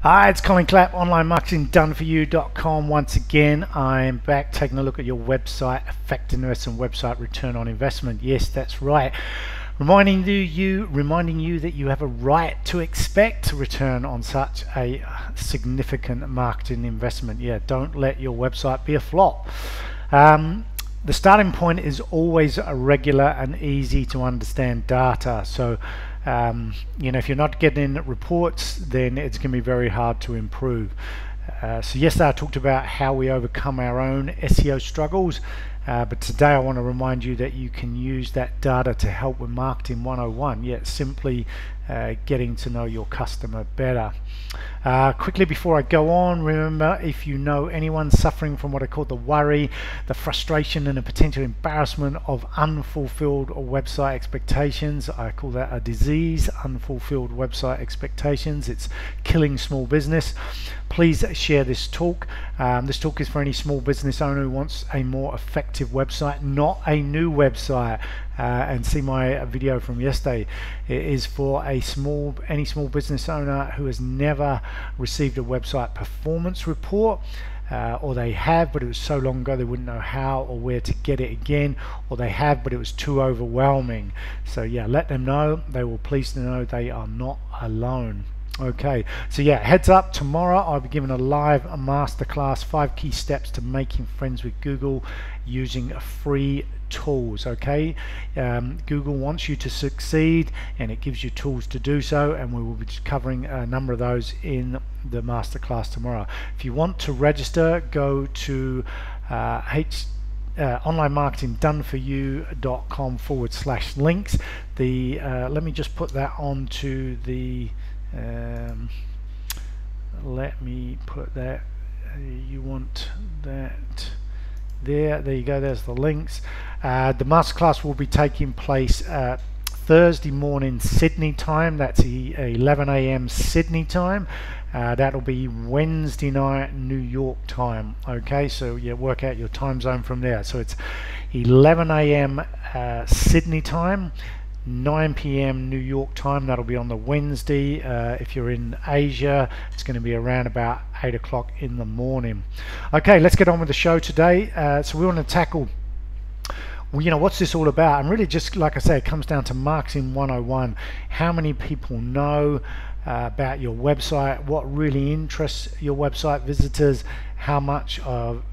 Hi, it's Colin Clapp, onlinemarketingdoneforyou.com. Once again, I'm back taking a look at your website effectiveness and website return on investment. Yes, that's right. Reminding you that you have a right to expect a return on such a significant marketing investment. Yeah, don't let your website be a flop. The starting point is always a regular and easy to understand data. So if you're not getting reports, then it's going to be very hard to improve. So yesterday I talked about how we overcome our own SEO struggles, but today I want to remind you that you can use that data to help with Marketing 101, yet simply getting to know your customer better. Quickly before I go on, remember, if you know anyone suffering from what I call the worry, the frustration and the potential embarrassment of unfulfilled website expectations, I call that a disease, unfulfilled website expectations. It's killing small business. Please share this talk. This talk is for any small business owner who wants a more effective website, not a new website. And see my video from yesterday. It is for any small business owner who has never received a website performance report, or they have, but it was so long ago they wouldn't know how or where to get it again, or they have, but it was too overwhelming. So yeah, let them know. They will pleased to know they are not alone. Okay, so yeah, heads up, tomorrow I'll be giving a live masterclass, 5 key steps to making friends with Google using free tools. Okay, Google wants you to succeed and it gives you tools to do so, and we will be covering a number of those in the masterclass tomorrow. If you want to register, go to onlinemarketingdoneforyou.com/links. Let me just put that onto the let me put that, you want that there you go, there's the links. The masterclass will be taking place Thursday morning Sydney time, that's 11 AM Sydney time. That'll be Wednesday night New York time. Okay, so yeah, work out your time zone from there. So it's 11 AM Sydney time, 9 PM New York time. That'll be on the Wednesday. If you're in Asia, it's going to be around about 8 o'clock in the morning. Okay, let's get on with the show today. So we want to tackle, what's this all about? And really, just like I say, it comes down to Marketing 101. How many people know about your website? What really interests your website visitors? How much how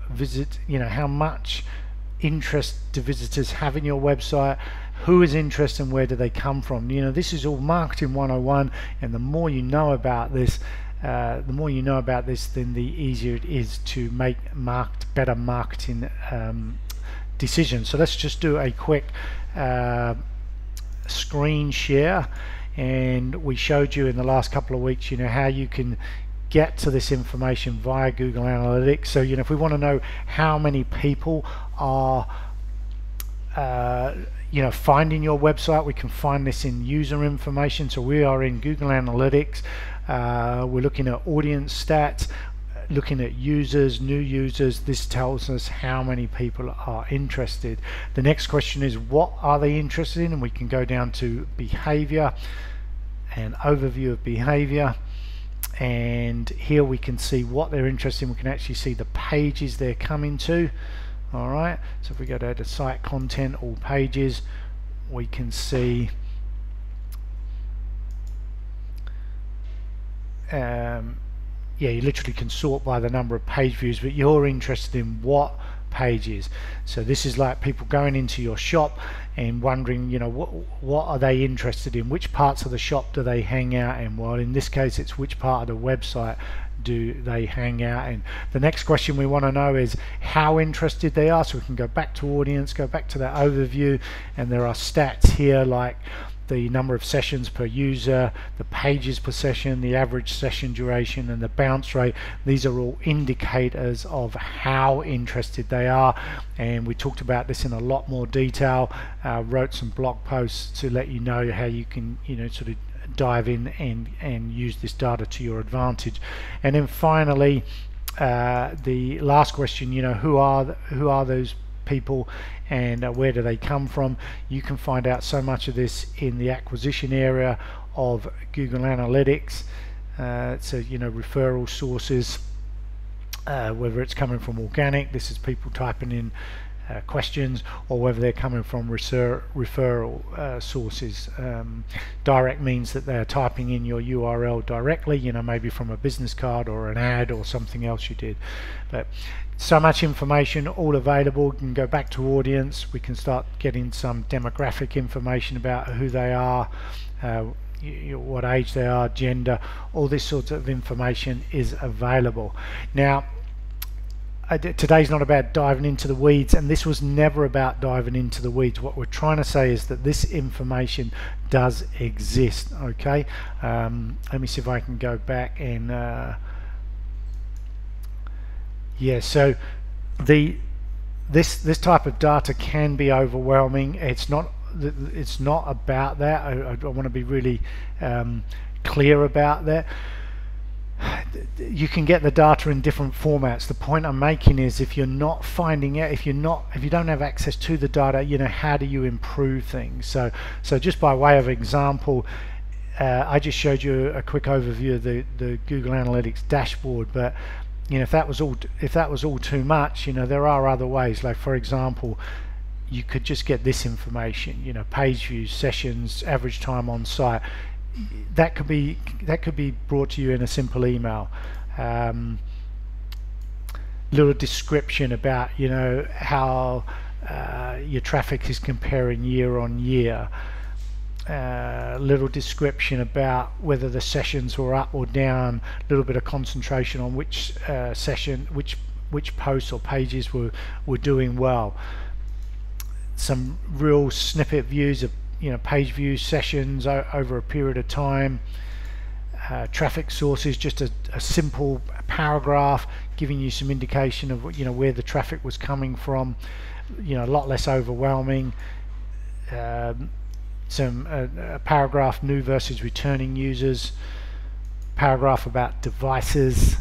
much interest do visitors have in your website? Who is interested and where do they come from? This is all Marketing 101, and the more you know about this, then the easier it is to make better marketing decisions. So let's just do a quick screen share. And we showed you in the last couple of weeks, how you can get to this information via Google Analytics. So if we want to know how many people are finding your website, we can find this in user information. So we are in Google Analytics. We're looking at audience stats, looking at users, new users. This tells us how many people are interested. The next question is, what are they interested in? And we can go down to behavior and overview of behavior, and here we can see what they're interested in. We can actually see the pages they're coming to. Alright, so if we go down to site content, all pages, we can see you literally can sort by the number of page views, but you're interested in what pages. So this is like people going into your shop and wondering, what are they interested in? Which parts of the shop do they hang out in? Well, in this case, it's which part of the website do they hang out in. The next question we want to know is how interested they are. So we can go back to audience, go back to that overview, and there are stats here like the number of sessions per user, the pages per session, the average session duration, and the bounce rate. These are all indicators of how interested they are, and we talked about this in a lot more detail. Wrote some blog posts to let you know how you can sort of dive in and use this data to your advantage. And then finally, the last question, who are those people and where do they come from? You can find out so much of this in the acquisition area of Google Analytics. So referral sources, whether it's coming from organic, this is people typing in questions, or whether they're coming from referral sources. Direct means that they're typing in your URL directly, maybe from a business card or an ad or something else you did. But so much information all available. We can go back to audience, we can start getting some demographic information about who they are, what age they are, gender, all this sort of information is available. Now today's not about diving into the weeds, and this was never about diving into the weeds. What we're trying to say is that this information does exist. Okay, let me see if I can go back and yeah, so this type of data can be overwhelming. It's not about that. I want to be really clear about that. You can get the data in different formats. The point I'm making is, if you're not finding out, if you don't have access to the data, how do you improve things? So just by way of example, I just showed you a quick overview of the Google Analytics dashboard, but if that was all too much, there are other ways. Like, for example, you could just get this information, page views, sessions, average time on site. That could be brought to you in a simple email. Little description about how your traffic is comparing year on year. Little description about whether the sessions were up or down. A little bit of concentration on which session, which posts or pages were doing well. Some real snippet views of page views, sessions over a period of time. Traffic sources, just a simple paragraph giving you some indication of where the traffic was coming from. A lot less overwhelming. A paragraph, new versus returning users. Paragraph about devices,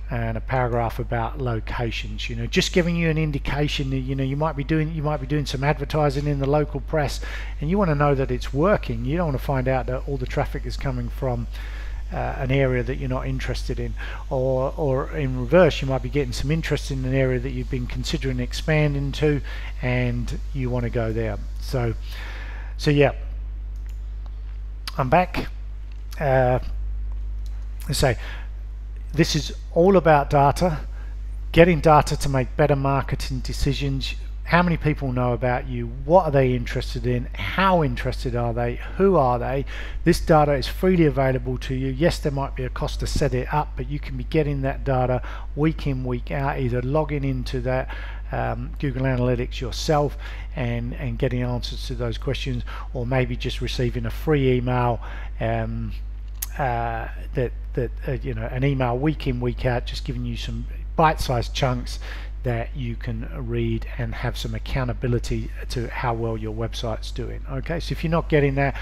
and a paragraph about locations. Just giving you an indication that you might be doing some advertising in the local press, and you want to know that it's working. You don't want to find out that all the traffic is coming from an area that you're not interested in, or in reverse, you might be getting some interest in an area that you've been considering expanding to, and you want to go there. So yeah, I'm back. Let's say this is all about data, getting data to make better marketing decisions. How many people know about you? What are they interested in? How interested are they? Who are they? This data is freely available to you. Yes, there might be a cost to set it up, but you can be getting that data week in, week out, either logging into that Google Analytics yourself and getting answers to those questions, or maybe just receiving a free email an email week in, week out, just giving you some bite-sized chunks that you can read and have some accountability to how well your website's doing. Okay, so if you're not getting that,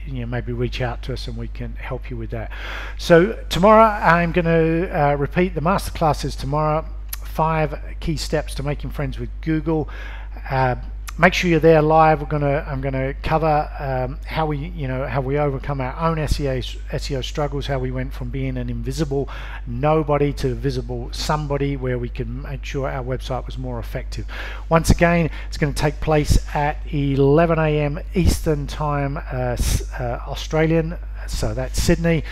maybe reach out to us and we can help you with that. So tomorrow I'm going to repeat the masterclasses tomorrow. 5 key steps to making friends with Google. Make sure you're there live. I'm gonna cover how we overcome our own SEO struggles, how we went from being an invisible nobody to visible somebody, where we can make sure our website was more effective. Once again, it's going to take place at 11 AM Eastern Time, Australian, so that's Sydney.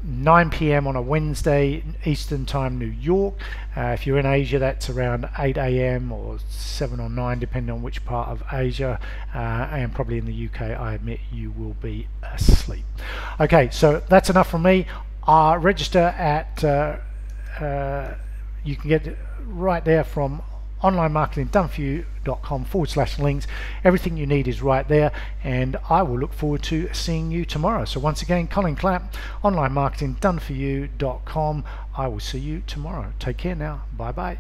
9 PM on a Wednesday Eastern Time, New York. If you're in Asia, that's around 8 AM or 7 or 9, depending on which part of Asia, and probably in the UK, I admit you will be asleep. Okay, so that's enough from me. Register at you can get right there from onlinemarketingdoneforyou.com/links. Everything you need is right there, and I will look forward to seeing you tomorrow. So once again, Colin Clapp, onlinemarketingdoneforyou.com. I will see you tomorrow. Take care now. Bye bye.